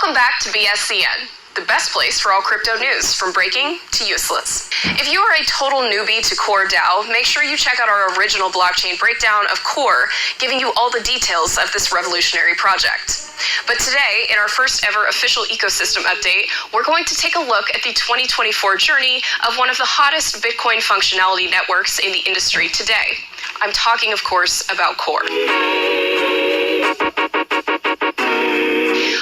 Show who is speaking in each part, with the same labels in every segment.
Speaker 1: Welcome back to BSCN, the best place for all crypto news, from breaking to useless. If you are a total newbie to Core DAO, make sure you check out our original blockchain breakdown of Core, giving you all the details of this revolutionary project. But today, in our first ever official ecosystem update, we're going to take a look at the 2024 journey of one of the hottest Bitcoin functionality networks in the industry today. I'm talking, of course, about Core.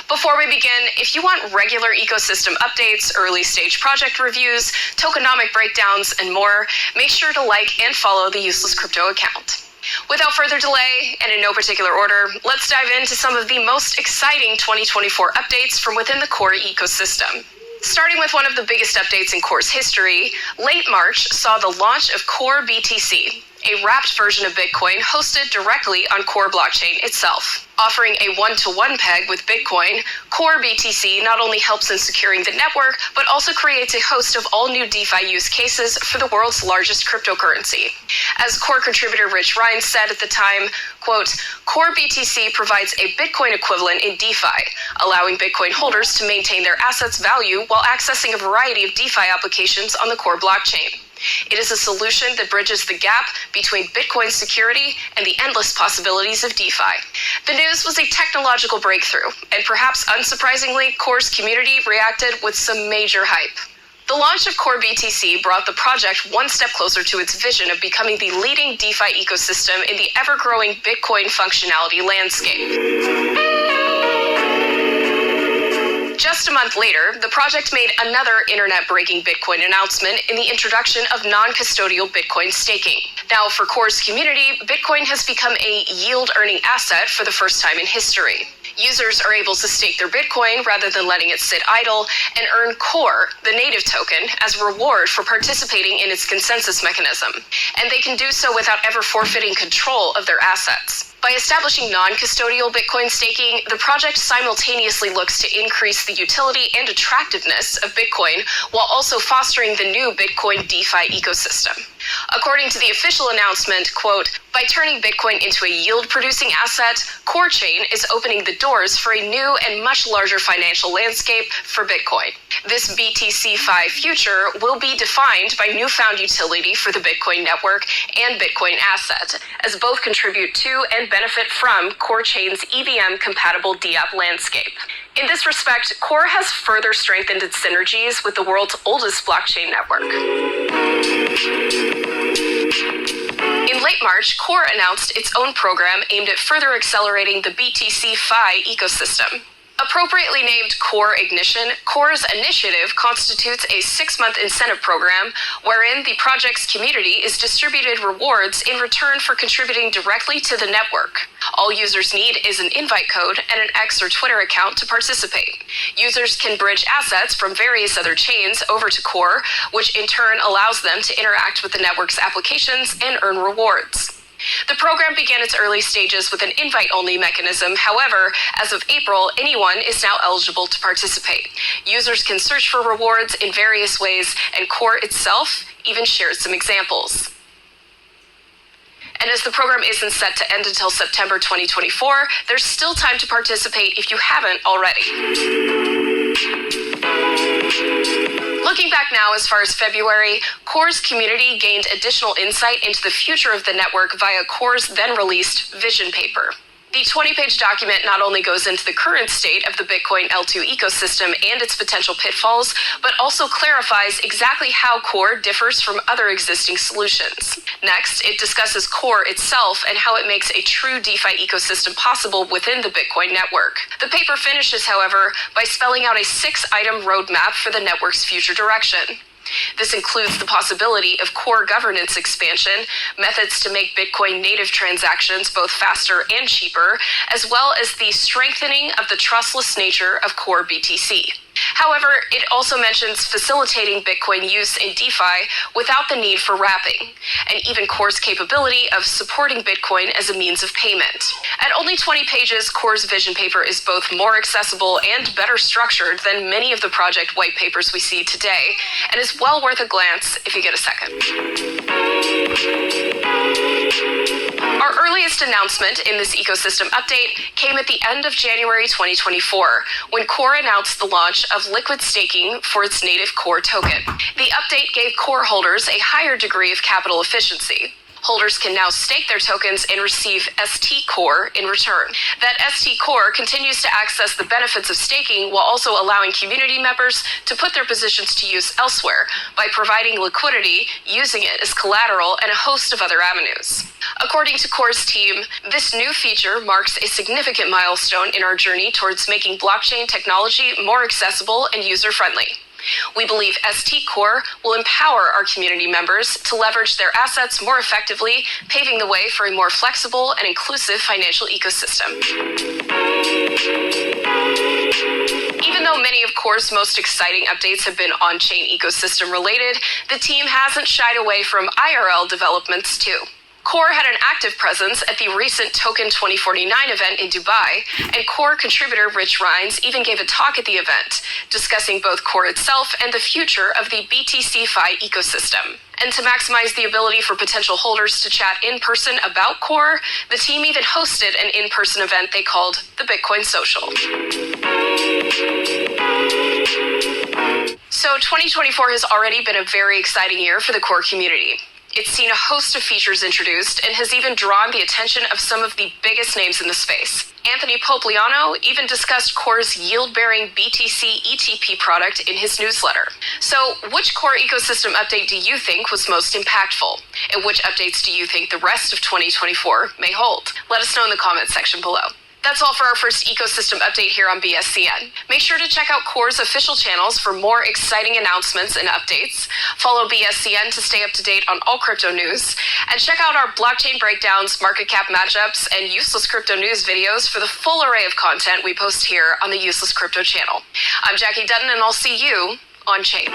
Speaker 1: Before we begin, if you want regular ecosystem updates, early stage project reviews, tokenomic breakdowns, and more, make sure to like and follow the Useless Crypto account. Without further delay, and in no particular order, let's dive into some of the most exciting 2024 updates from within the Core ecosystem. Starting with one of the biggest updates in Core's history, late March saw the launch of Core BTC, a wrapped version of Bitcoin hosted directly on Core blockchain itself. Offering a one-to-one peg with Bitcoin, Core BTC not only helps in securing the network, but also creates a host of all new DeFi use cases for the world's largest cryptocurrency. As Core contributor Rich Ryan said at the time, quote, "Core BTC provides a Bitcoin equivalent in DeFi, allowing Bitcoin holders to maintain their assets' value while accessing a variety of DeFi applications on the Core blockchain. It is a solution that bridges the gap between Bitcoin security and the endless possibilities of DeFi." The news was a technological breakthrough, and perhaps unsurprisingly, Core's community reacted with some major hype. The launch of Core BTC brought the project one step closer to its vision of becoming the leading DeFi ecosystem in the ever-growing Bitcoin functionality landscape. Just a month later, the project made another internet-breaking Bitcoin announcement in the introduction of non-custodial Bitcoin staking. Now, for Core's community, Bitcoin has become a yield-earning asset for the first time in history. Users are able to stake their Bitcoin rather than letting it sit idle and earn Core, the native token, as a reward for participating in its consensus mechanism. And they can do so without ever forfeiting control of their assets. By establishing non-custodial Bitcoin staking, the project simultaneously looks to increase the utility and attractiveness of Bitcoin while also fostering the new Bitcoin DeFi ecosystem. According to the official announcement, quote, "By turning Bitcoin into a yield-producing asset, Core Chain is opening the doors for a new and much larger financial landscape for Bitcoin. This BTC-Fi future will be defined by newfound utility for the Bitcoin network and Bitcoin asset, as both contribute to and benefit from Core Chain's EVM-compatible DApp landscape." In this respect, Core has further strengthened its synergies with the world's oldest blockchain network. In late March, Core announced its own program aimed at further accelerating the BTC-Fi ecosystem. Appropriately named Core Ignition, Core's initiative constitutes a 6-month incentive program wherein the project's community is distributed rewards in return for contributing directly to the network. All users need is an invite code and an X or Twitter account to participate. Users can bridge assets from various other chains over to Core, which in turn allows them to interact with the network's applications and earn rewards. The program began its early stages with an invite-only mechanism. However, as of April, anyone is now eligible to participate. Users can search for rewards in various ways, and Core itself even shares some examples. And as the program isn't set to end until September 2024, there's still time to participate if you haven't already. Looking back now as far as February, Core's community gained additional insight into the future of the network via Core's then-released vision paper. The 20-page document not only goes into the current state of the Bitcoin L2 ecosystem and its potential pitfalls, but also clarifies exactly how Core differs from other existing solutions. Next, it discusses Core itself and how it makes a true DeFi ecosystem possible within the Bitcoin network. The paper finishes, however, by spelling out a 6-item roadmap for the network's future direction. This includes the possibility of Core governance expansion, methods to make Bitcoin native transactions both faster and cheaper, as well as the strengthening of the trustless nature of Core BTC. However, it also mentions facilitating Bitcoin use in DeFi without the need for wrapping, and even Core's capability of supporting Bitcoin as a means of payment. At only 20 pages, Core's vision paper is both more accessible and better structured than many of the project white papers we see today, and is well worth a glance if you get a second. Our earliest announcement in this ecosystem update came at the end of January 2024, when Core announced the launch of liquid staking for its native Core token. The update gave Core holders a higher degree of capital efficiency. Holders can now stake their tokens and receive ST Core in return. That ST Core continues to access the benefits of staking while also allowing community members to put their positions to use elsewhere by providing liquidity, using it as collateral, and a host of other avenues. According to Core's team, this new feature marks a significant milestone in our journey towards making blockchain technology more accessible and user-friendly. We believe ST Core will empower our community members to leverage their assets more effectively, paving the way for a more flexible and inclusive financial ecosystem. Even though many of Core's most exciting updates have been on-chain ecosystem related, the team hasn't shied away from IRL developments too. Core had an active presence at the recent Token 2049 event in Dubai, and Core contributor Rich Rines even gave a talk at the event, discussing both Core itself and the future of the BTC-Fi ecosystem. And to maximize the ability for potential holders to chat in person about Core, the team even hosted an in-person event they called the Bitcoin Social. So 2024 has already been a very exciting year for the Core community. It's seen a host of features introduced and has even drawn the attention of some of the biggest names in the space. Anthony Popliano even discussed Core's yield-bearing BTC ETP product in his newsletter. So, which Core ecosystem update do you think was most impactful? And which updates do you think the rest of 2024 may hold? Let us know in the comments section below. That's all for our first ecosystem update here on BSCN. Make sure to check out Core's official channels for more exciting announcements and updates. Follow BSCN to stay up to date on all crypto news. And check out our blockchain breakdowns, market cap matchups, and useless crypto news videos for the full array of content we post here on the Useless Crypto channel. I'm Jackie Dutton, and I'll see you on chain.